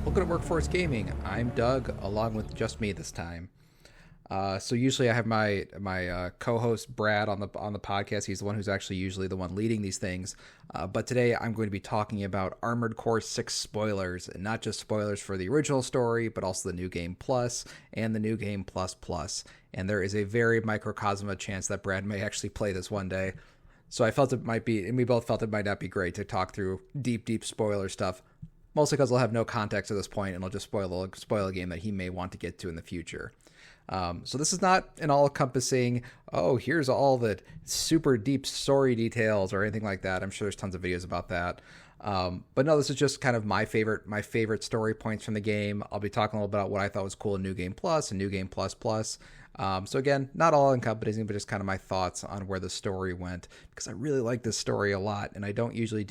Welcome to Workforce Gaming. I'm Doug, along with just me this time. So usually I have my co-host Brad on the podcast. He's the one who's actually usually the one leading these things. But today I'm going to be talking about Armored Core 6 spoilers, and not just spoilers for the original story, but also the New Game Plus and the New Game Plus Plus. And there is a very microcosm of chance that Brad may actually play this one day. So I felt it might be, and we both felt it might not be great to talk through deep spoiler stuff. Mostly because I'll have no context at this point, and I'll just spoil a game that he may want to get to in the future. So this is not an all-encompassing, here's all the super deep story details or anything like that. I'm sure there's tons of videos about that. But no, this is just kind of my favorite story points from the game. I'll be talking a little about what I thought was cool in New Game Plus and New Game Plus Plus. So again, not all encompassing, but just kind of my thoughts on where the story went, because I really like this story a lot, and I don't usually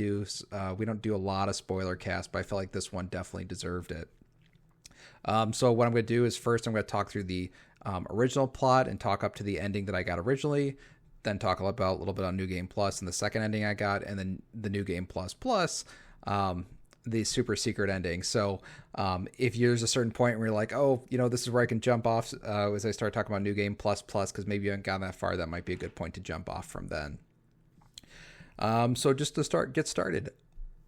we don't do a lot of spoiler cast, but I feel like this one definitely deserved it. So what I'm going to do is first I'm going to talk through the original plot and talk up to the ending that I got originally, then talk a little bit on New Game Plus and the second ending I got, and then the New Game Plus Plus, the super secret ending. So if there's a certain point where you're like, this is where I can jump off as I start talking about New Game Plus Plus, because maybe you haven't gotten that far, that might be a good point to jump off from then. So just to get started,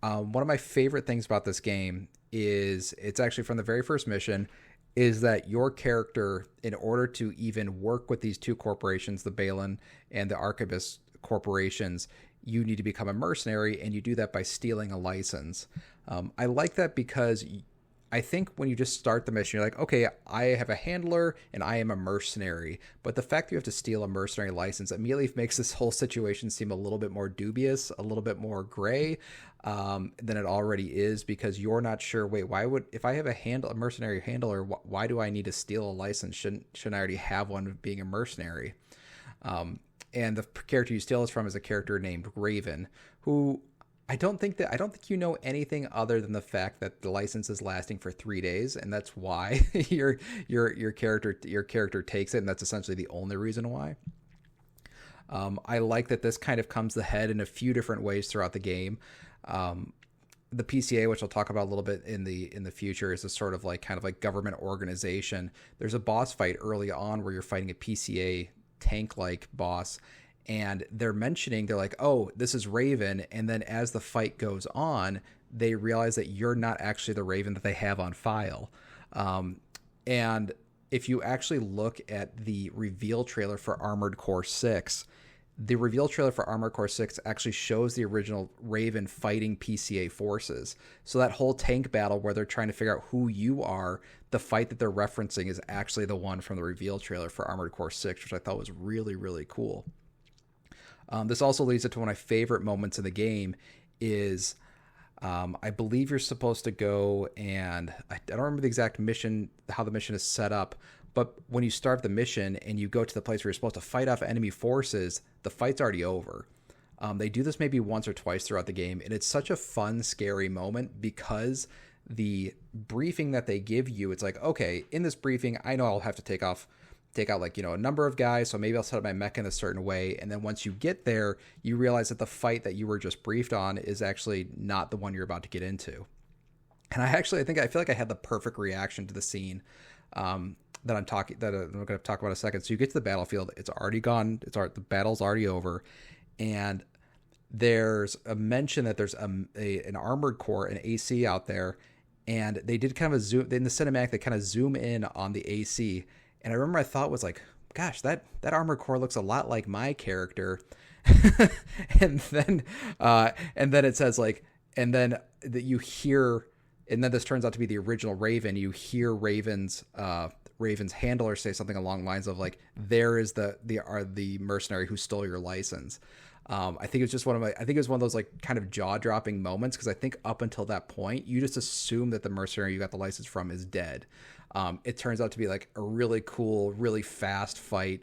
one of my favorite things about this game is it's actually from the very first mission, is that your character, in order to even work with these two corporations, the Balin and the Arquebus corporations, you need to become a mercenary, and you do that by stealing a license. I like that because I think when you just start the mission, you're like, okay, I have a handler and I am a mercenary. But the fact that you have to steal a mercenary license immediately makes this whole situation seem a little bit more dubious, a little bit more gray than it already is, because you're not sure, if I have a mercenary handler, why do I need to steal a license? Shouldn't I already have one being a mercenary? And the character you steal is from is a character named Raven, who I don't think you know anything other than the fact that the license is lasting for 3 days, and that's why your character takes it, and that's essentially the only reason why. I like that this kind of comes to head in a few different ways throughout the game. The PCA, which I'll talk about a little bit in the future, is a sort of kind of government organization. There's a boss fight early on where you're fighting a PCA tank-like boss, and they're like, oh, this is Raven, and then as the fight goes on, they realize that you're not actually the Raven that they have on file. And if you actually look at the reveal trailer for Armored Core 6, the reveal trailer for Armored Core 6 actually shows the original Raven fighting PCA forces. So that whole tank battle where they're trying to figure out who you are, the fight that they're referencing is actually the one from the reveal trailer for Armored Core 6, which I thought was really, really cool. This also leads up to one of my favorite moments in the game is I believe you're supposed to go, and I don't remember the exact mission, how the mission is set up, but when you start the mission and you go to the place where you're supposed to fight off enemy forces, the fight's already over. They do this maybe once or twice throughout the game, and it's such a fun, scary moment because the briefing that they give you, it's like, okay, in this briefing, I know I'll have to take out a number of guys, so maybe I'll set up my mech in a certain way, and then once you get there, you realize that the fight that you were just briefed on is actually not the one you're about to get into. And I feel like I had the perfect reaction to the scene that I'm going to talk about in a second. So you get to the battlefield, it's already gone, the battle's already over, and there's a mention that there's an armored core, an AC out there, and they did kind of a zoom in the cinematic. They kind of zoom in on the AC, and I remember my thought was like, gosh, that armored core looks a lot like my character. and then it says and then that you hear, and then this turns out to be the original Raven. You hear Raven's handler say something along the lines of there is the mercenary who stole your license. I think it was one of those kind of jaw-dropping moments, because I think up until that point you just assume that the mercenary you got the license from is dead. It turns out to be a really cool, really fast fight.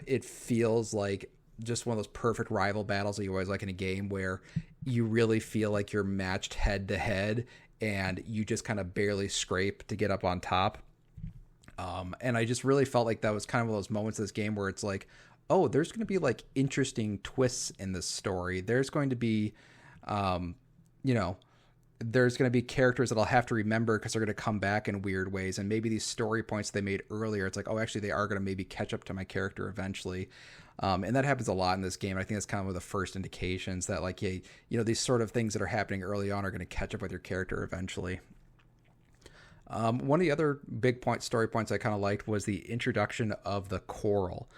It feels like just one of those perfect rival battles that you always like in a game, where you really feel like you're matched head to head and you just kind of barely scrape to get up on top. And I just really felt like that was kind of one of those moments of this game where it's like, oh, there's going to be interesting twists in this story. There's going to be, there's going to be characters that I'll have to remember because they're going to come back in weird ways. And maybe these story points they made earlier, it's like, oh, actually, they are going to maybe catch up to my character eventually. And that happens a lot in this game. I think that's kind of one of the first indications that, like, yeah, these sort of things that are happening early on are going to catch up with your character eventually. One of the other big story points I kind of liked was the introduction of the coral.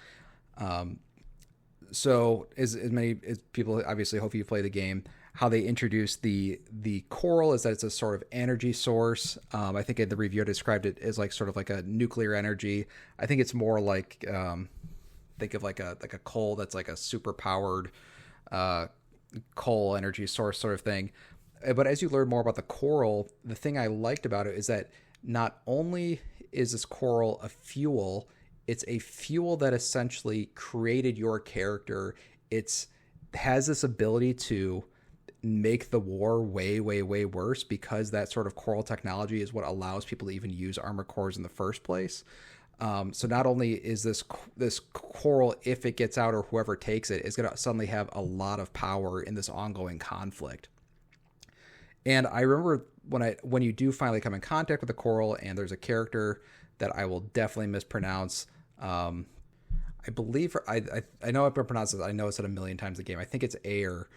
So as many as people obviously hope you play the game, how they introduce the coral is that it's a sort of energy source. I think in the review I described it as like sort of like a nuclear energy. I think it's more like think of like a coal that's like a super powered coal energy source sort of thing. But as you learn more about the coral, the thing I liked about it is that not only is this coral a fuel, it's a fuel that essentially created your character. It's has this ability to make the war way, way, way worse because that sort of coral technology is what allows people to even use armored cores in the first place. So not only is this coral, if it gets out or whoever takes it, is going to suddenly have a lot of power in this ongoing conflict. And I remember when you do finally come in contact with the coral, and there's a character that I will definitely mispronounce. I believe I know I've pronounced it. I know it's said a million times in the game. I think it's Air.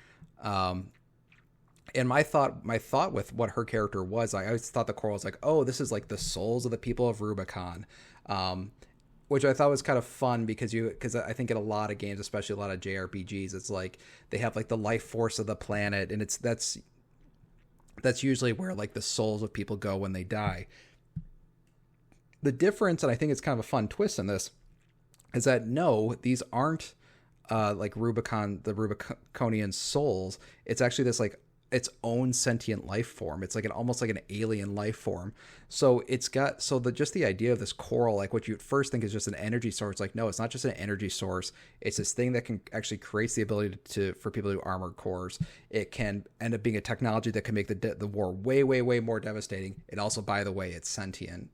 And my thought with what her character was, I always thought the coral was like, oh, this is like the souls of the people of Rubicon, which I thought was kind of fun because I think in a lot of games, especially a lot of JRPGs, it's like they have like the life force of the planet, and that's usually where like the souls of people go when they die. The difference, and I think it's kind of a fun twist in this, is that no, these aren't like the Rubiconian souls. It's actually this like its own sentient life form. It's like almost like an alien life form. So it's got just the idea of this coral, like what you first think is just an energy source. Like no, it's not just an energy source. It's this thing that can actually creates the ability for people to do armored cores. It can end up being a technology that can make the war way, way, way more devastating. And also, by the way, it's sentient.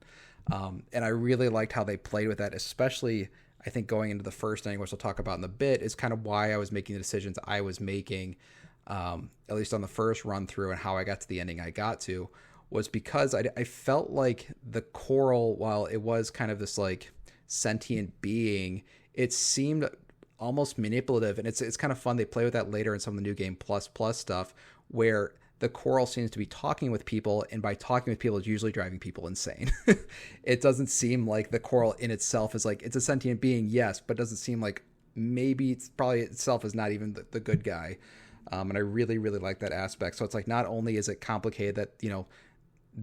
And I really liked how they played with that, especially I think going into the first ending, which we'll talk about in a bit, is kind of why I was making the decisions I was making, at least on the first run through, and how I got to the ending I got to, was because I felt like the coral, while it was kind of this like sentient being, it seemed almost manipulative. And it's kind of fun. They play with that later in some of the new game plus stuff, where the coral seems to be talking with people, and by talking with people, it's usually driving people insane. It doesn't seem like the coral in itself is like, it's a sentient being, yes, but it doesn't seem like maybe it's probably itself is not even the good guy. And I really, really like that aspect. So it's like, not only is it complicated that,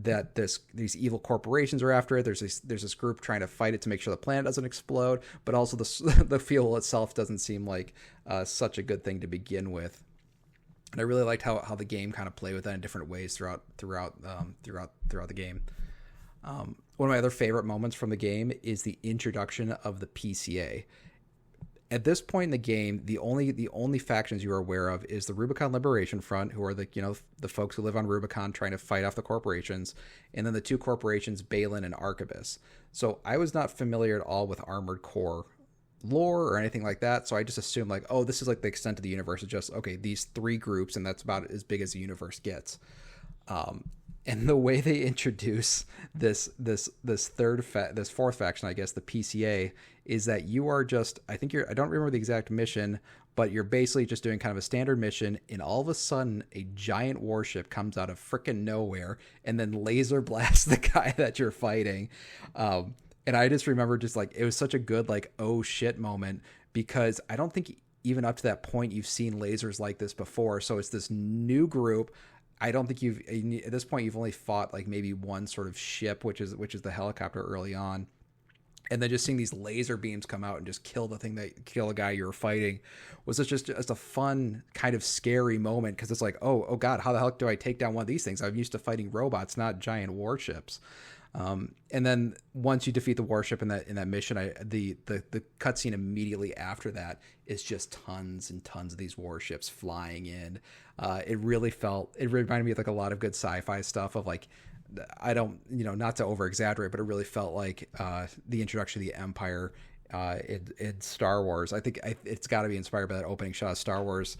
that these evil corporations are after it, there's this group trying to fight it to make sure the planet doesn't explode, but also the fuel itself doesn't seem like such a good thing to begin with. And I really liked how the game kind of played with that in different ways throughout the game. One of my other favorite moments from the game is the introduction of the PCA. At this point in the game, the only factions you are aware of is the Rubicon Liberation Front, who are the folks who live on Rubicon trying to fight off the corporations, and then the two corporations, Balin and Arquebus. So I was not familiar at all with Armored Core lore or anything like that, so I just assumed like, oh, this is like the extent of the universe. It's just okay, these three groups, and that's about as big as the universe gets. And the way they introduce this fourth faction, I guess, the PCA, is that you are just, I don't remember the exact mission, but you're basically just doing kind of a standard mission, and all of a sudden a giant warship comes out of frickin' nowhere and then laser blasts the guy that you're fighting. And I just remember just like, it was such a good like, oh shit moment, because I don't think even up to that point you've seen lasers like this before. So it's this new group. I don't think at this point you've only fought like maybe one sort of ship, which is the helicopter early on. And then just seeing these laser beams come out and just kill the guy you were fighting was just a fun kind of scary moment, because it's like, oh God, how the hell do I take down one of these things? I'm used to fighting robots, not giant warships. And then once you defeat the warship in that mission, the cutscene immediately after that is just tons and tons of these warships flying in. It reminded me of like a lot of good sci-fi stuff of like, I don't, not to over exaggerate, but it really felt like the introduction of the Empire in Star Wars. I think it's got to be inspired by that opening shot of Star Wars,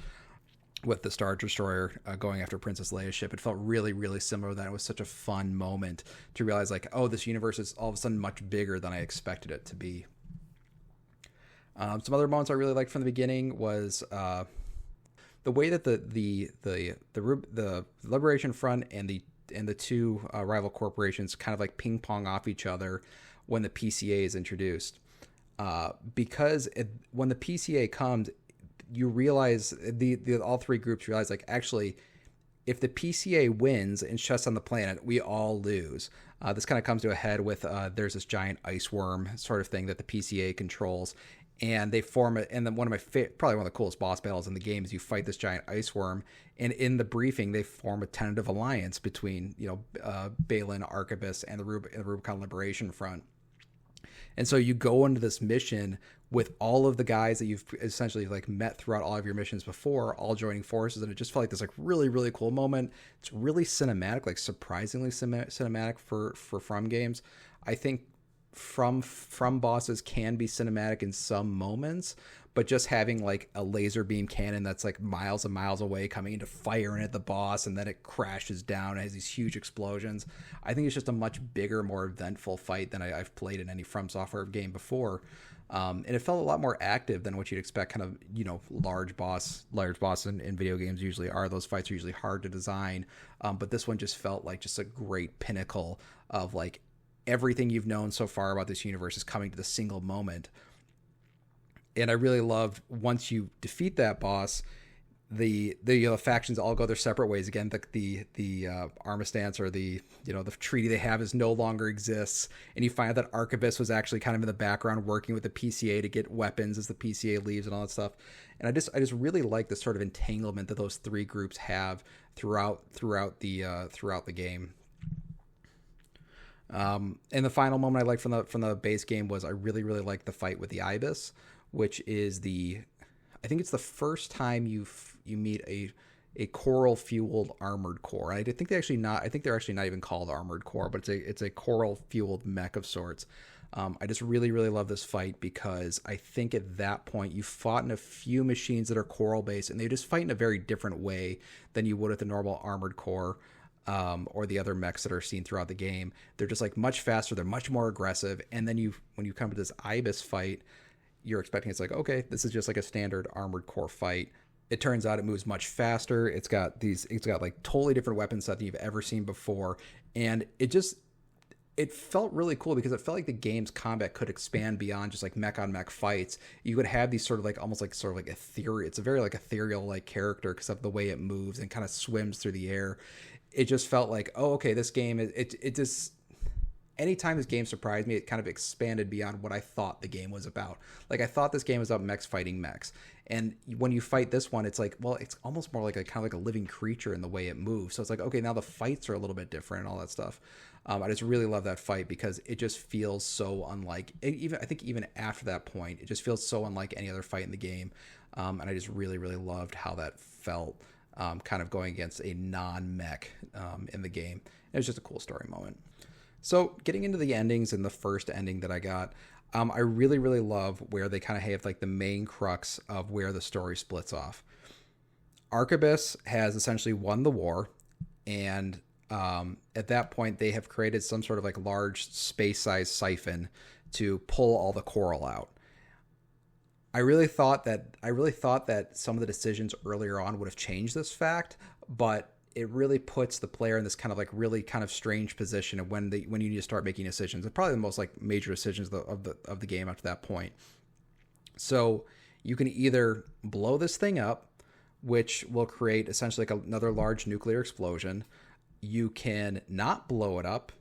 with the Star Destroyer going after Princess Leia's ship. It felt really, really similar to that. It was such a fun moment to realize, like, oh, this universe is all of a sudden much bigger than I expected it to be. Some other moments I really liked from the beginning was the way that the Liberation Front and the two rival corporations kind of like ping pong off each other when the PCA is introduced. Because when the PCA comes, you realize the all three groups realize, like, actually, if the PCA wins and shuts down the planet, we all lose. This kind of comes to a head with there's this giant ice worm sort of thing that the PCA controls, and they form it. And then one of my probably one of the coolest boss battles in the game is you fight this giant ice worm, and in the briefing they form a tentative alliance between Balin, Arquebus, and the Rubicon Liberation Front. And so you go into this mission with all of the guys that you've essentially like met throughout all of your missions before, all joining forces, and it just felt like this like really, really cool moment. It's really cinematic, like surprisingly cinematic for From games. I think From bosses can be cinematic in some moments, but just having like a laser beam cannon that's like miles and miles away coming into firing at the boss, and then it crashes down and has these huge explosions. I think it's just a much bigger, more eventful fight than I've played in any From Software game before. And it felt a lot more active than what you'd expect. Kind of, large boss in video games usually are. Those fights are usually hard to design, but this one just felt like just a great pinnacle of like everything you've known so far about this universe is coming to the single moment. And I really loved once you defeat that boss, the factions all go their separate ways again. The armistice or the treaty they have is no longer exists, and you find out that Arquebus was actually kind of in the background working with the PCA to get weapons as the PCA leaves and all that stuff. And I just really like the sort of entanglement that those three groups have throughout the game. And the final moment I liked from the base game was I really, really liked the fight with the Ibis, which is I think it's the first time you meet a coral fueled armored core. I think they're actually not even called armored core, but it's a coral fueled mech of sorts. I just really, really love this fight because I think at that point you fought in a few machines that are coral based, and they just fight in a very different way than you would with the normal armored core. Or the other mechs that are seen throughout the game. They're just like much faster. They're much more aggressive. And then when you come to this Ibis fight, you're expecting it's like, okay, this is just like a standard armored core fight. It turns out it moves much faster. It's got like totally different weapon set than you've ever seen before. And it felt really cool because it felt like the game's combat could expand beyond just like mech on mech fights. You would have these sort of like almost like sort of like ethereal. It's a very like ethereal like character because of the way it moves and kind of swims through the air. It just felt like, oh, okay, this game it just, anytime this game surprised me, it kind of expanded beyond what I thought the game was about. Like I thought this game was about mechs fighting mechs, and when you fight this one, it's like, well, it's almost more like a kind of like a living creature in the way it moves. So it's like, okay, now the fights are a little bit different and all that stuff. I just really love that fight because it just feels so unlike even after that point, it just feels so unlike any other fight in the game. And I just really, really loved how that felt. Kind of going against a non-mech in the game. It was just a cool story moment. So getting into the endings, and the first ending that I got, I really, really love where they kind of have like the main crux of where the story splits off. Arquebus has essentially won the war, and at that point they have created some sort of like large space-sized siphon to pull all the coral out. I really thought that some of the decisions earlier on would have changed this fact, but it really puts the player in this kind of like really kind of strange position of when you need to start making decisions. It's probably the most like major decisions of the game up to that point. So you can either blow this thing up, which will create essentially like another large nuclear explosion. You can not blow it up,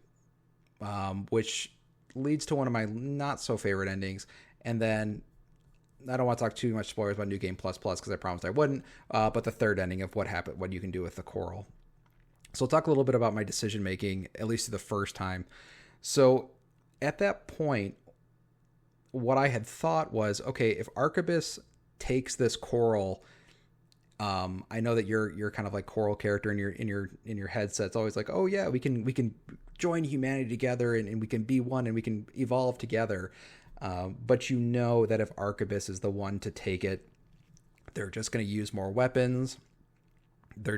which leads to one of my not so favorite endings, and then I don't want to talk too much spoilers about New Game Plus because I promised I wouldn't, but the third ending of what you can do with the coral. So I'll talk a little bit about my decision making, at least the first time. So at that point, what I had thought was, okay, if Arquebus takes this coral, I know that your kind of like coral character in your headset's always like, oh yeah, we can join humanity together and we can be one and we can evolve together. But you know that if Arquebus is the one to take it, they're just going to use more weapons. they're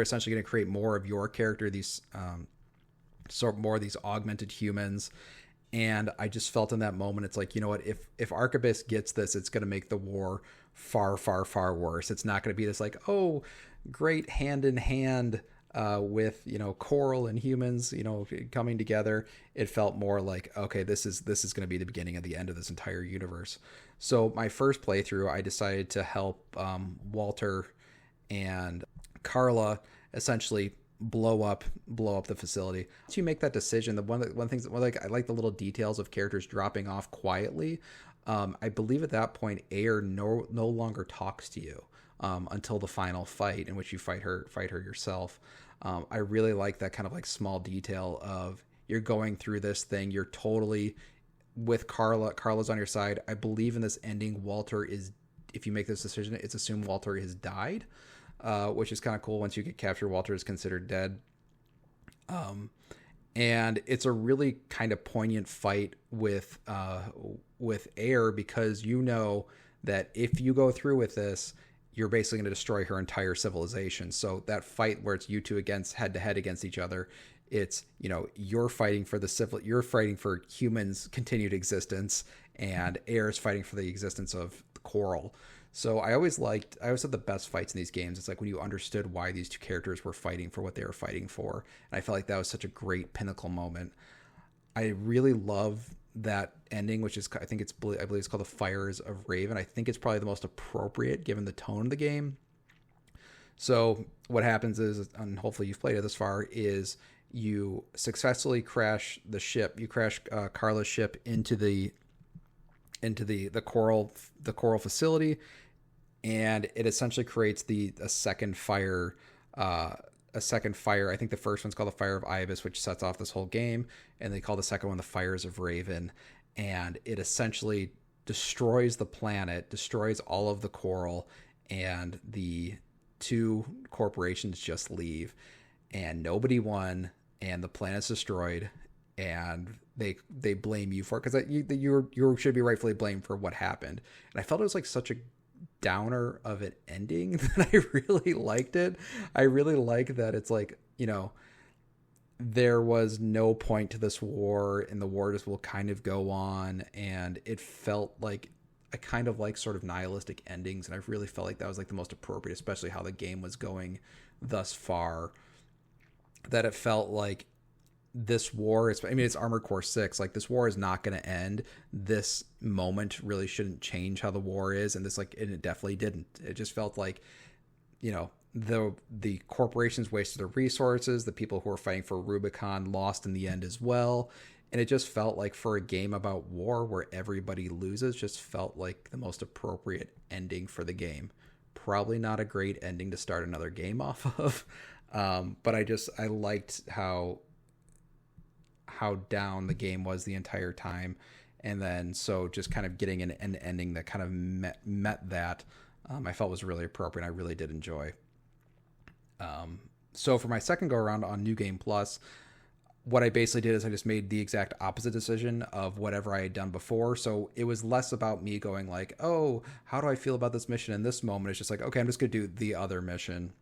essentially gonna create more of your character, these more of these augmented humans. And I just felt in that moment, it's like, you know what, if Arquebus gets this, it's going to make the war far, far, far worse. It's not going to be this like, oh, great hand in hand with, Coral and humans, coming together. It felt more like, okay, this is going to be the beginning of the end of this entire universe. So my first playthrough, I decided to help Walter and Carla essentially blow up the facility. Once you make that decision, one things like, I like the little details of characters dropping off quietly. I believe at that point Ayer no longer talks to you until the final fight, in which you fight her yourself. I really like that kind of like small detail of, you're going through this thing, you're totally with Carla's on your side. I believe in this ending, Walter is, if you make this decision, it's assumed Walter has died. Which is kind of cool. Once you get captured, Walter is considered dead. And it's a really kind of poignant fight with Ayer, because you know that if you go through with this, you're basically going to destroy her entire civilization. So that fight where it's you two against head to head against each other, it's, you're fighting for you're fighting for humans' continued existence, and Ayer's fighting for the existence of Coral. So I always had the best fights in these games. It's like when you understood why these two characters were fighting for what they were fighting for. And I felt like that was such a great pinnacle moment. I really love that ending, which is, I believe it's called the Fires of Raven. I think it's probably the most appropriate given the tone of the game. So what happens is, and hopefully you've played it this far, is you successfully crash the ship. You crash Carla's ship into the coral facility, and it essentially creates a second fire. I think the first one's called the Fire of Ibis, which sets off this whole game, and they call the second one the Fires of Raven. And it essentially destroys the planet, destroys all of the coral, and the two corporations just leave, and nobody won, and the planet's destroyed, and they blame you for it, because you should be rightfully blamed for what happened. And I felt it was like such a downer of an ending that I really liked it. I really like that it's like, there was no point to this war, and the war just will kind of go on. And it felt like, I kind of like sort of nihilistic endings, and I really felt like that was like the most appropriate, especially how the game was going thus far, that it felt like this war is, it's Armored Core 6, like this war is not going to end. This moment really shouldn't change how the war is, and and it definitely didn't. It just felt like, the corporations wasted their resources, the people who were fighting for Rubicon lost in the end as well, and it just felt like, for a game about war where everybody loses, just felt like the most appropriate ending for the game. Probably not a great ending to start another game off of, but I liked how down the game was the entire time, and then so just kind of getting an ending that kind of met that, I felt was really appropriate. I really did enjoy. So for my second go around on New Game Plus, what I basically did is I just made the exact opposite decision of whatever I had done before. So it was less about me going like, oh, how do I feel about this mission in this moment? It's just like, okay, I'm just gonna do the other mission.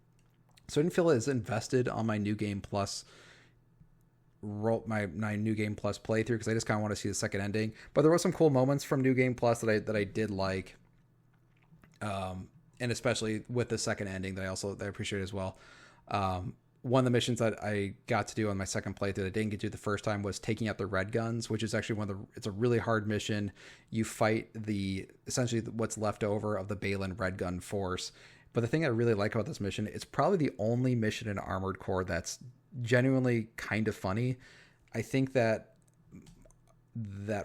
So I didn't feel as invested on my New Game Plus my New Game Plus playthrough, because I just kind of want to see the second ending. But there were some cool moments from New Game Plus that I did like, and especially with the second ending that I appreciate as well. One of the missions that I got to do on my second playthrough that I didn't get to the first time was taking out the Red Guns, which is actually it's a really hard mission. You fight essentially what's left over of the Balin Red Gun force. But the thing I really like about this mission, it's probably the only mission in Armored Core that's genuinely kind of funny. I think that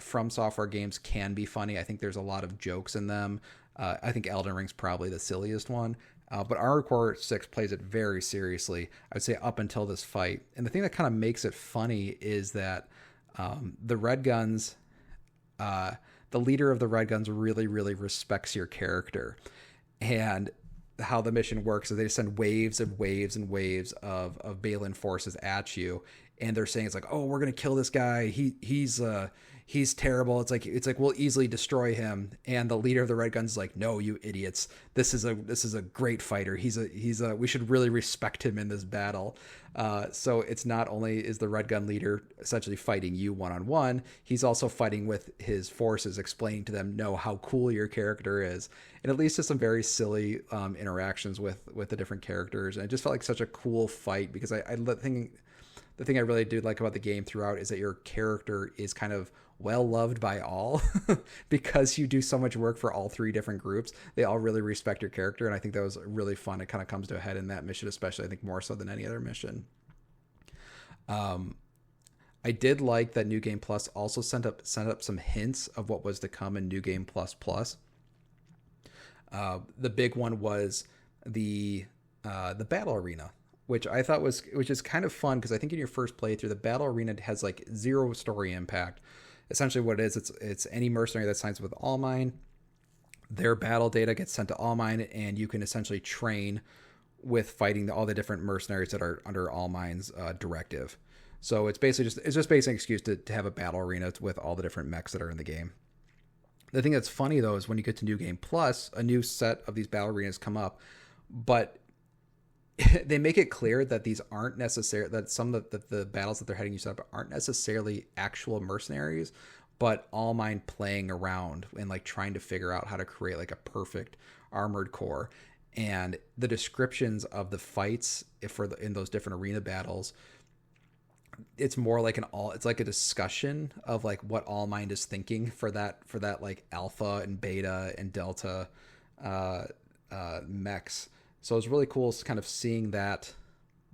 From Software games can be funny. I think there's a lot of jokes in them. I think Elden Ring's probably the silliest one. But Armored Core 6 plays it very seriously, I would say, up until this fight. And the thing that kind of makes it funny is that the Red Guns, the leader of the Red Guns really, really respects your character. And how the mission works is they just send waves and waves and waves of Balin forces at you. And they're saying, it's like, oh, we're going to kill this guy. He's he's terrible. It's like we'll easily destroy him. And the leader of the Red Guns is like, no, you idiots. This is a great fighter. We should really respect him in this battle. So it's not only is the Red Gun leader essentially fighting you one-on-one, he's also fighting with his forces, explaining to them, no, how cool your character is. And it leads to some very silly interactions with the different characters. And it just felt like such a cool fight because the thing I really do like about the game throughout is that your character is kind of well loved by all because you do so much work for all three different groups. They all really respect your character, and I think that was really fun. It kind of comes to a head in that mission, especially I think more so than any other mission. I did like that New Game Plus also sent up some hints of what was to come in New Game Plus Plus. The big one was the battle arena, which is kind of fun because I think in your first playthrough, the battle arena has like zero story impact. Essentially what it is, it's any mercenary that signs with All Mine, their battle data gets sent to All Mine, and you can essentially train with fighting all the different mercenaries that are under All Mine's directive. So it's basically just an excuse to have a battle arena with all the different mechs that are in the game. The thing that's funny though is when you get to New Game Plus, a new set of these battle arenas come up, but they make it clear that these aren't necessarily, that some of the battles that they're heading you set up aren't necessarily actual mercenaries, but All Mine playing around and like trying to figure out how to create like a perfect armored core. And the descriptions of the fights in those different arena battles, it's more like it's like a discussion of like what All Mine is thinking for that like alpha and beta and delta mechs. So it was really cool kind of seeing that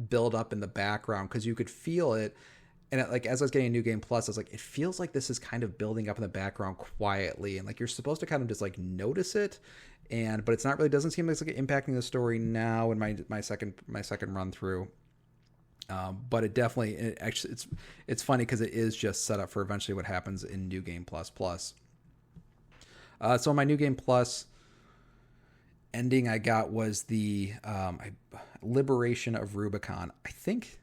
build up in the background because you could feel it. And as I was getting a New Game Plus, I was like, it feels like this is kind of building up in the background quietly. And like you're supposed to kind of just like notice it. But it's not really, doesn't seem like it's impacting the story now in my second run through. But it's funny because it is just set up for eventually what happens in New Game Plus Plus. So my New Game Plus ending I got was the liberation of Rubicon. I think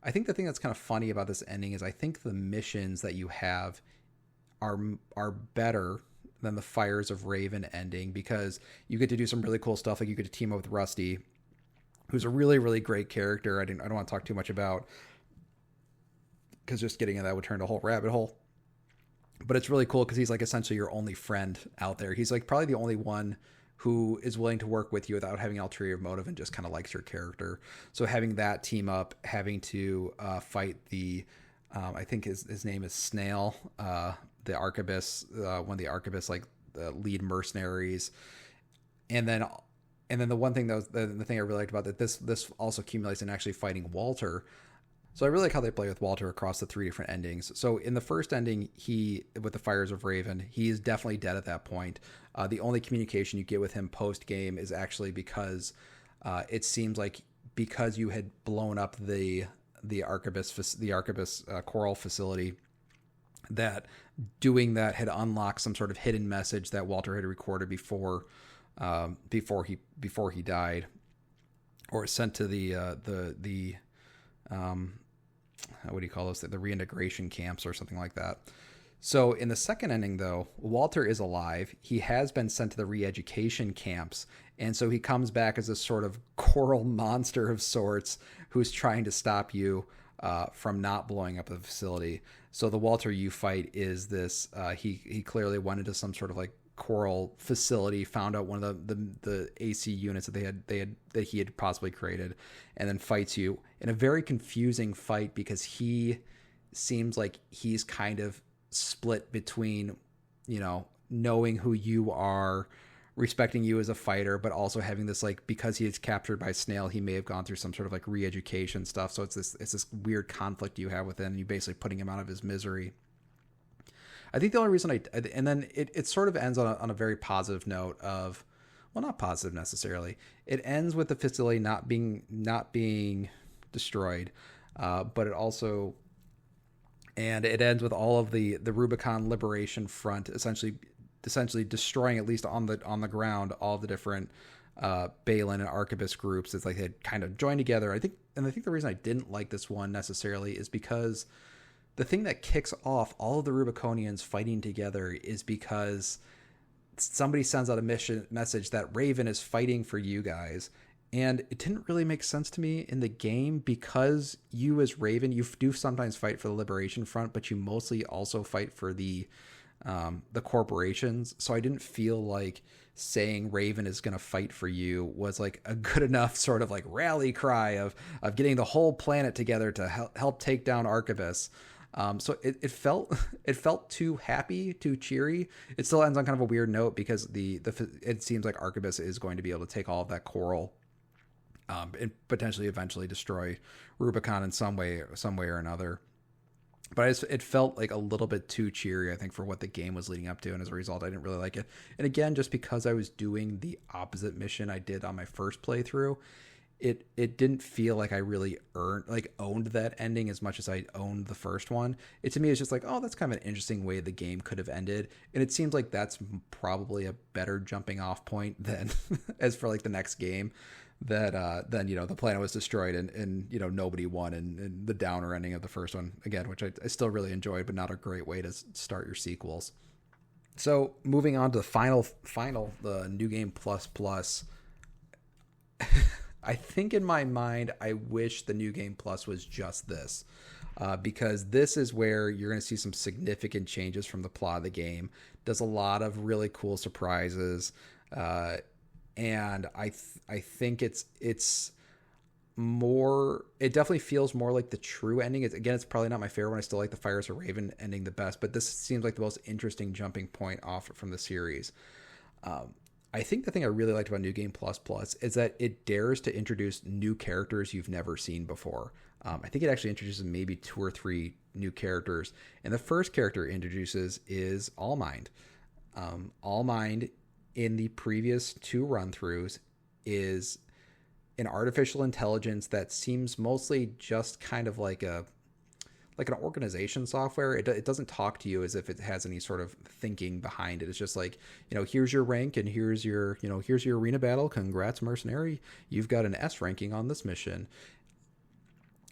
the thing that's kind of funny about this ending is I think the missions that you have are better than the Fires of Raven ending because you get to do some really cool stuff. Like you get to team up with Rusty, who's a really, really great character. I don't want to talk too much about because just getting into that would turn a whole rabbit hole. But it's really cool because he's like essentially your only friend out there. He's like probably the only one who is willing to work with you without having an ulterior motive and just kind of likes your character. So having that team up, having to fight the, I think his name is Snail, the Arquebus, one of the Arquebus like the lead mercenaries, and then the one thing that was the thing I really liked about that this also accumulates in actually fighting Walter. So I really like how they play with Walter across the three different endings. So in the first ending, with the Fires of Raven, he is definitely dead at that point. The only communication you get with him post game is actually because it seems like because you had blown up the Arquebus coral facility, that doing that had unlocked some sort of hidden message that Walter had recorded before he died, or sent to the what do you call those? The reintegration camps or something like that. So in the second ending, though, Walter is alive. He has been sent to the re-education camps. And so he comes back as a sort of coral monster of sorts who's trying to stop you from not blowing up the facility. So the Walter you fight is this. He clearly went into some sort of like coral facility, found out one of the AC units that he had possibly created, and then fights you in a very confusing fight because he seems like he's kind of split between, knowing who you are, respecting you as a fighter, but also having this like, because he is captured by Snail, he may have gone through some sort of like re-education stuff. So it's this weird conflict you have within, and you basically putting him out of his misery. I think the only reason and then it sort of ends on a very positive note of, well, not positive necessarily. It ends with the facility not being destroyed, but it also, and it ends with all of the Rubicon Liberation Front essentially destroying, at least on the ground, all the different Balin and Arquebus groups. It's like they had kind of joined together. I think the reason I didn't like this one necessarily is because the thing that kicks off all of the Rubiconians fighting together is because somebody sends out a message that Raven is fighting for you guys. And it didn't really make sense to me in the game because you as Raven, you do sometimes fight for the Liberation Front, but you mostly also fight for the corporations. So I didn't feel like saying Raven is going to fight for you was like a good enough sort of like rally cry of getting the whole planet together to help take down Arquebus. So it felt too happy, too cheery. It still ends on kind of a weird note because it seems like Arquebus is going to be able to take all of that coral, and potentially eventually destroy Rubicon in some way or another. But it felt like a little bit too cheery, I think, for what the game was leading up to, and as a result, I didn't really like it. And again, just because I was doing the opposite mission I did on my first playthrough, it didn't feel like I really owned that ending as much as I owned the first one. It to me is just like, oh, that's kind of an interesting way the game could have ended, and it seems like that's probably a better jumping off point than as for like the next game. That then the planet was destroyed and nobody won, and the downer ending of the first one again, which I still really enjoyed, but not a great way to start your sequels. So moving on to the final the New Game Plus Plus. I think in my mind I wish the New Game Plus was just this, because this is where you're going to see some significant changes from the plot of the game. Does a lot of really cool surprises. And I think it's more, it definitely feels more like the true ending. It's probably not my favorite one. I still like the Fires of Raven ending the best, but this seems like the most interesting jumping point off from the series. I think the thing I really liked about New Game Plus Plus is that it dares to introduce new characters you've never seen before. I think it actually introduces maybe 2 or 3 new characters. And the first character it introduces is Allmind. Allmind in the previous 2 run-throughs is an artificial intelligence that seems mostly just kind of like an organization software. It doesn't talk to you as if it has any sort of thinking behind it. It's just like, here's your rank and here's your arena battle. Congrats, mercenary. You've got an S ranking on this mission.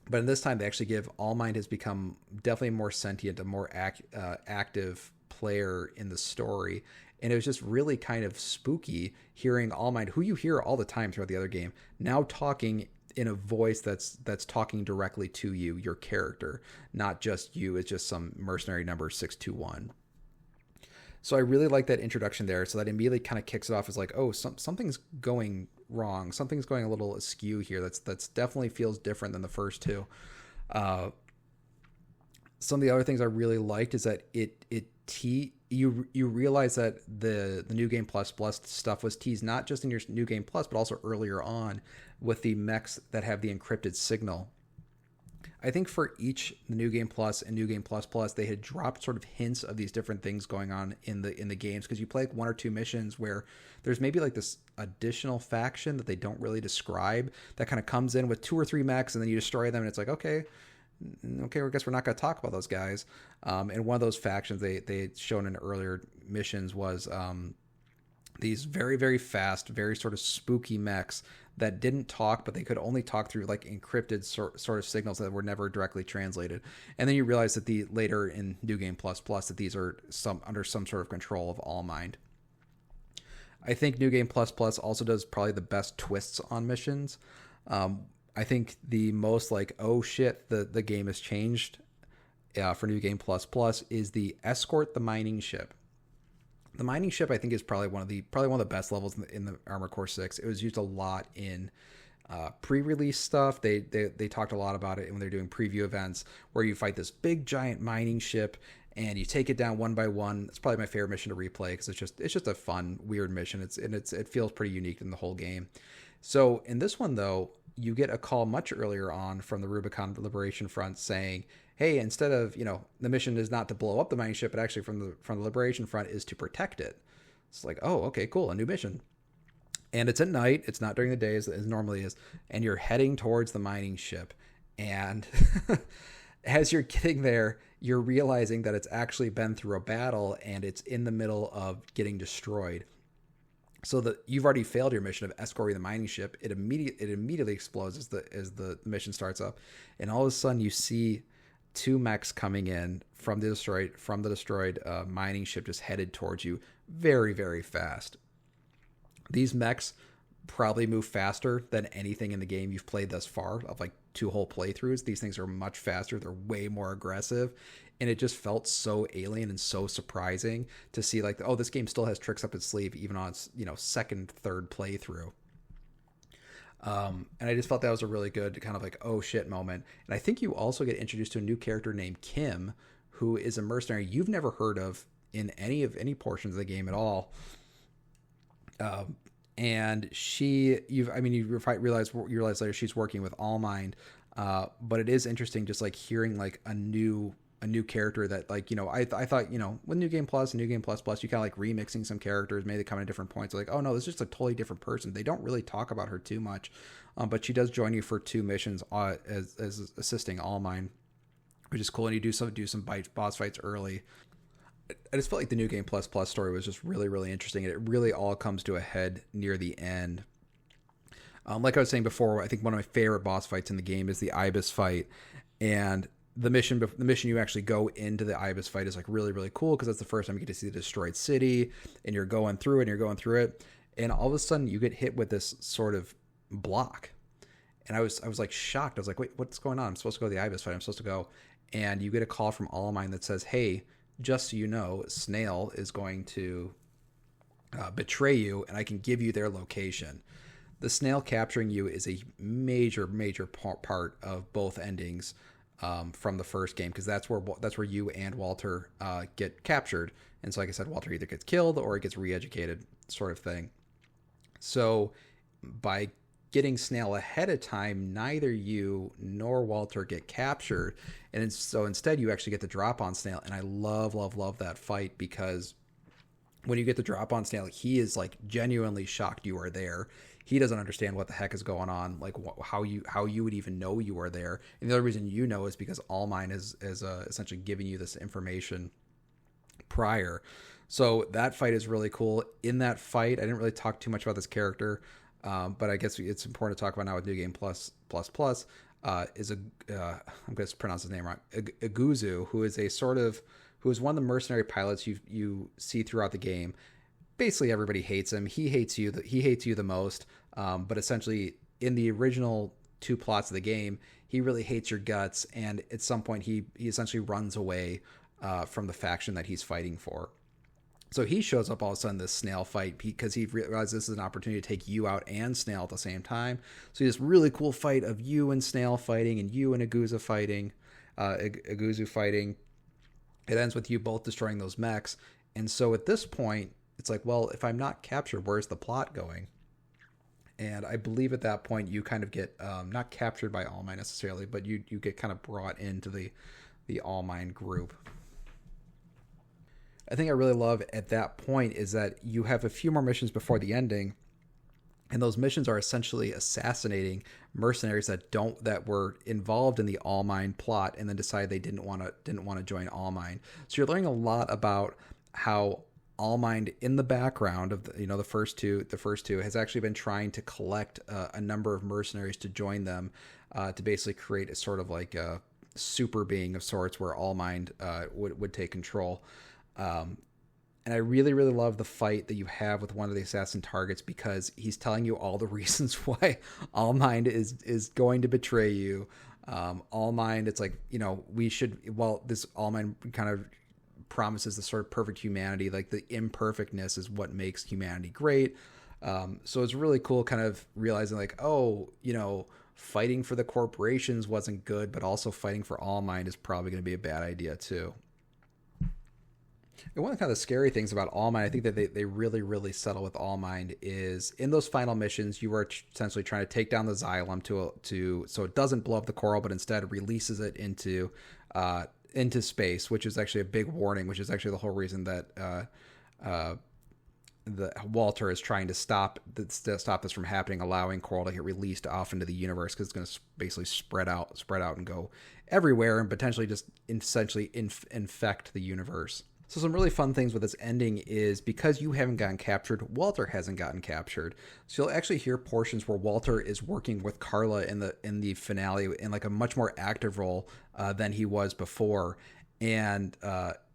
But in this time, they actually give Allmind has become definitely more sentient, a more active player in the story. And it was just really kind of spooky hearing Allmind, who you hear all the time throughout the other game, now talking in a voice that's talking directly to you, your character, not just you. It's just some mercenary number 621. So I really like that introduction there. So that immediately kind of kicks it off as like, oh, something's going wrong. Something's going a little askew here. That's definitely feels different than the first 2. Some of the other things I really liked is that you realize that the New Game Plus Plus stuff was teased not just in your New Game Plus, but also earlier on with the mechs that have the encrypted signal. I think for each the New Game Plus and New Game Plus Plus, they had dropped sort of hints of these different things going on in the games, because you play like 1 or 2 missions where there's maybe like this additional faction that they don't really describe that kind of comes in with 2 or 3 mechs, and then you destroy them, and it's like, okay, I guess we're not going to talk about those guys. And one of those factions they had shown in earlier missions was these very, very fast, very sort of spooky mechs that didn't talk, but they could only talk through like encrypted sort of signals that were never directly translated. And then you realize that later in New Game Plus Plus that these are under some sort of control of Allmind. I think New Game Plus Plus also does probably the best twists on missions. I think the most like, oh shit, the game has changed for New Game Plus Plus is the escort the mining ship. The mining ship, I think, is probably one of the best levels in the Armored Core 6. It was used a lot in pre-release stuff. They talked a lot about it when they're doing preview events where you fight this big giant mining ship and you take it down one by one. It's probably my favorite mission to replay because it's just a fun, weird mission. It feels pretty unique in the whole game. So in this one though, you get a call much earlier on from the Rubicon Liberation Front saying, hey, instead of, the mission is not to blow up the mining ship, but actually from the Liberation Front is to protect it. It's like, oh, okay, cool, a new mission. And it's at night, it's not during the day as normally is, and you're heading towards the mining ship. And as you're getting there, you're realizing that it's actually been through a battle and it's in the middle of getting destroyed. So that you've already failed your mission of escorting the mining ship. It immediately explodes as the mission starts up, and all of a sudden you see two mechs coming in from the destroyed mining ship, just headed towards you very, very fast. These mechs probably move faster than anything in the game you've played thus far, of like 2 whole playthroughs. These things are much faster. They're way more aggressive. And it just felt so alien and so surprising to see like, oh, this game still has tricks up its sleeve, even on its, second, third playthrough. And I just felt that was a really good kind of like, oh shit moment. And I think you also get introduced to a new character named Kim, who is a mercenary you've never heard of in any portions of the game at all. And you realize later she's working with Allmind. But it is interesting just like hearing like a new character that like, I thought, with New Game Plus and New Game Plus, you kind of like remixing some characters, maybe they come at different points. Like, oh no, this is just a totally different person. They don't really talk about her too much. But she does join you for 2 missions as assisting Allmind, which is cool. And you do some boss fights early. I just felt like the New Game Plus story was just really, really interesting. And it really all comes to a head near the end. Like I was saying before, I think one of my favorite boss fights in the game is the Ibis fight. And the mission you actually go into the Ibis fight is like really, really cool because that's the first time you get to see the destroyed city, and you're going through it. And all of a sudden you get hit with this sort of block. And I was like shocked. I was like, wait, what's going on? I'm supposed to go to the Ibis fight. I'm supposed to go. And you get a call from Allmind that says, hey, just so you know, Snail is going to betray you, and I can give you their location. The Snail capturing you is a major, major part of both endings from the first game, because that's where you and Walter get captured. And so, like I said, Walter either gets killed or it gets re-educated, sort of thing. So by getting Snail ahead of time, neither you nor Walter get captured. And so instead you actually get the drop on Snail. And I love, love, love that fight, because when you get the drop on Snail, he is like genuinely shocked you are there. He doesn't understand what the heck is going on, like how you would even know you are there. And the other reason you know is because Allmind is essentially giving you this information prior. So that fight is really cool. In that fight, I didn't really talk too much about this character, but I guess it's important to talk about now with New Game Plus. Is I'm going to pronounce his name wrong. Iguzu, who is one of the mercenary pilots you see throughout the game. Basically, everybody hates him. He hates you the most. But essentially, in the original 2 plots of the game, he really hates your guts. And at some point, he essentially runs away from the faction that he's fighting for. So he shows up all of a sudden this Snail fight because he realizes this is an opportunity to take you out and Snail at the same time. So this really cool fight of you and Snail fighting and you and Iguzu fighting. It ends with you both destroying those mechs. And so at this point, it's like, well, if I'm not captured, where's the plot going? And I believe at that point you kind of get not captured by Allmind necessarily, but you get kind of brought into the Allmind group. I think I really love at that point is that you have a few more missions before the ending, and those missions are essentially assassinating mercenaries that were involved in the Allmind plot and then decided they didn't want to join Allmind. So you're learning a lot about how Allmind in the background of the first two has actually been trying to collect a number of mercenaries to join them to basically create a sort of like a super being of sorts where Allmind would take control. And I really, really love the fight that you have with one of the assassin targets, because he's telling you all the reasons why Allmind is going to betray you. Allmind, it's like, this Allmind kind of promises the sort of perfect humanity, like the imperfectness is what makes humanity great. So it's really cool kind of realizing like, fighting for the corporations wasn't good, but also fighting for Allmind is probably going to be a bad idea too. And one of the kind of scary things about Allmind, I think that they really, really settle with Allmind, is in those final missions, you are essentially trying to take down the Xylem so it doesn't blow up the coral, but instead releases it into space, which is actually a big warning, which is actually the whole reason that the Walter is trying to stop this from happening, allowing coral to get released off into the universe, because it's going to basically spread out and go everywhere and potentially just essentially infect the universe. So some really fun things with this ending is because you haven't gotten captured, Walter hasn't gotten captured. So you'll actually hear portions where Walter is working with Carla in the finale in like a much more active role than he was before, and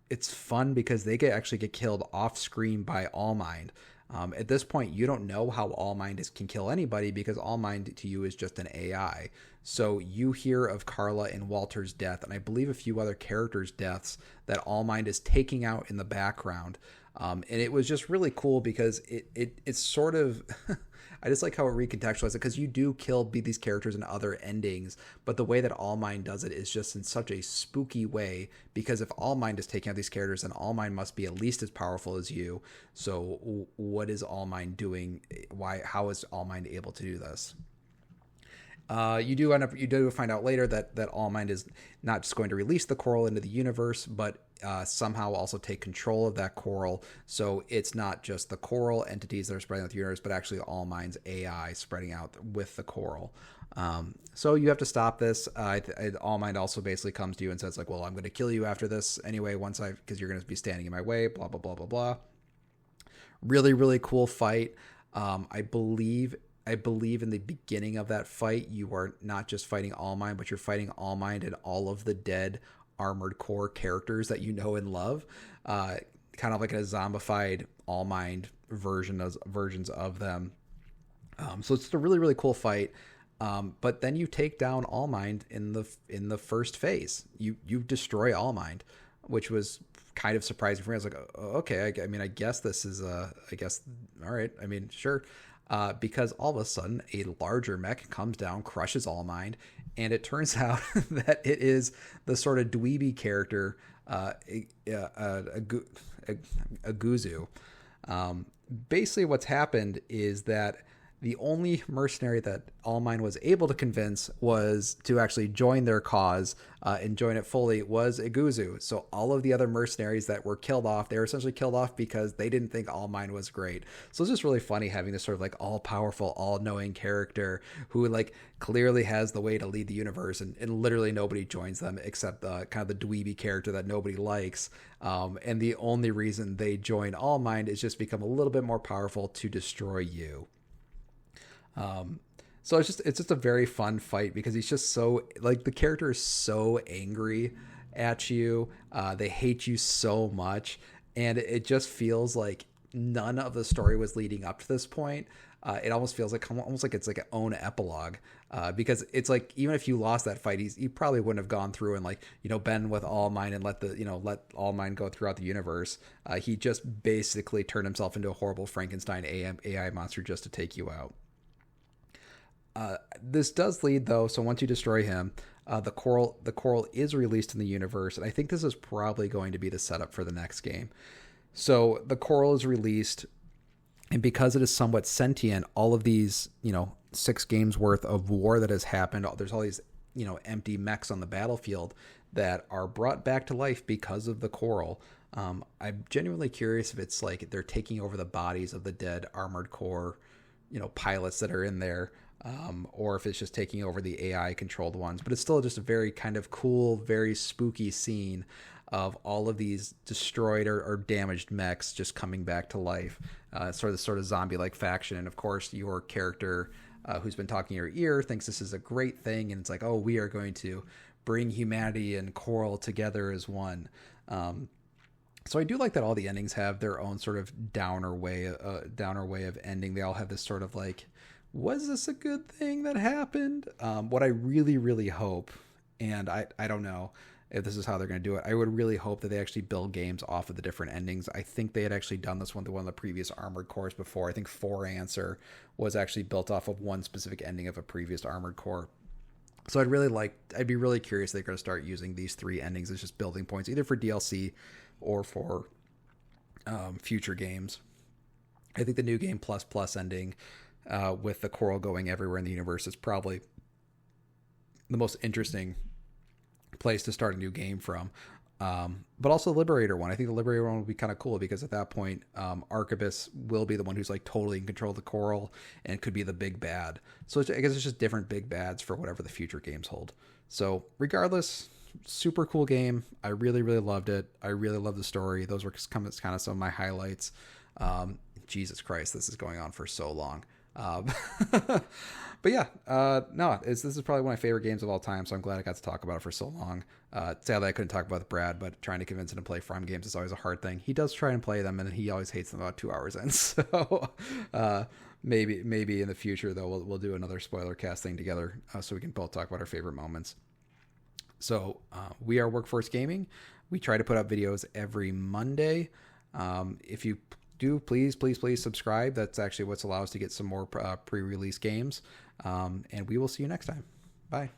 it's fun because they actually get killed off screen by Allmind. At this point, you don't know how Allmind can kill anybody because Allmind to you is just an AI. So you hear of Carla and Walter's death, and I believe a few other characters' deaths that Allmind is taking out in the background. And it was just really cool because it's sort of I just like how it recontextualizes it because you do kill these characters in other endings, but the way that Allmind does it is just in such a spooky way because if Allmind is taking out these characters, then Allmind must be at least as powerful as you. So what is Allmind doing? How is Allmind able to do this? You do find out later that Allmind is not just going to release the coral into the universe, but somehow also take control of that coral. So it's not just the coral entities that are spreading out the universe, but actually Allmind's AI spreading out with the coral. So you have to stop this. Allmind also basically comes to you and says like, well, I'm going to kill you after this anyway, because you're going to be standing in my way, blah, blah, blah, blah, blah. Really, really cool fight. I believe in the beginning of that fight, you are not just fighting Allmind, but you're fighting Allmind and all of the dead Armored Core characters that you know and love. Kind of like a zombified Allmind versions of them. So it's a really, really cool fight. But then you take down Allmind in the first phase. You destroy Allmind, which was kind of surprising for me. I was like, oh, okay, I mean, I guess this is all right. I mean, sure. Because all of a sudden a larger mech comes down, crushes Allmind, and it turns out that it is the sort of dweeby character, Aguzu. Basically what's happened is that the only mercenary that Allmind was able to convince was to actually join their cause and join it fully was Iguzu. So all of the other mercenaries that were killed off, they were essentially killed off because they didn't think Allmind was great. So it's just really funny having this sort of like all-powerful, all-knowing character who like clearly has the way to lead the universe, and literally nobody joins them except kind of the dweeby character that nobody likes. And the only reason they join Allmind is just become a little bit more powerful to destroy you. So it's just a very fun fight because he's just so like the character is so angry at you. They hate you so much, and it just feels like none of the story was leading up to this point. It almost feels like it's like an own epilogue, because it's like even if you lost that fight, he probably wouldn't have gone through and like been with Allmind and let Allmind go throughout the universe. He just basically turned himself into a horrible Frankenstein AI monster just to take you out. This does lead though, so once you destroy him, the coral is released in the universe, and I think this is probably going to be the setup for the next game. So the coral is released, and because it is somewhat sentient, all of these 6 games worth of war that has happened, there's all these empty mechs on the battlefield that are brought back to life because of the coral. I'm genuinely curious if it's like they're taking over the bodies of the dead Armored Core pilots that are in there, or if it's just taking over the AI controlled ones. But it's still just a very kind of cool, very spooky scene of all of these destroyed or damaged mechs just coming back to life. Sort of zombie-like faction. And of course, your character who's been talking in your ear thinks this is a great thing, and it's like, oh, we are going to bring humanity and Coral together as one. So I do like that all the endings have their own sort of downer way of ending. They all have this sort of like, was this a good thing that happened? What I really, really hope, and I don't know if this is how they're going to do it, I would really hope that they actually build games off of the different endings. I think they had actually done this one to one of the previous Armored Cores before. I think For Answer was actually built off of one specific ending of a previous Armored Core. So I'd be really curious if they're going to start using these 3 endings as just building points, either for DLC or for future games. I think the New Game Plus Plus ending with the coral going everywhere in the universe is probably the most interesting place to start a new game from. But also the Liberator one. I think the Liberator one would be kind of cool because at that point, Arquebus will be the one who's like totally in control of the coral and could be the big bad. So I guess it's just different big bads for whatever the future games hold. So regardless, super cool game. I really, really loved it. I really love the story. Those were kind of some of my highlights. Jesus Christ, this is going on for so long. But yeah, no, this is probably one of my favorite games of all time. So I'm glad I got to talk about it for so long. Sadly, I couldn't talk about Brad, but trying to convince him to play farm games is always a hard thing. He does try and play them, and he always hates them about 2 hours in. So maybe in the future though, we'll do another spoiler cast thing together, so we can both talk about our favorite moments. So we are Workforce Gaming. We try to put up videos every Monday. If you do, please subscribe. That's actually what's allowed us to get some more pre-release games. And we will see you next time. Bye.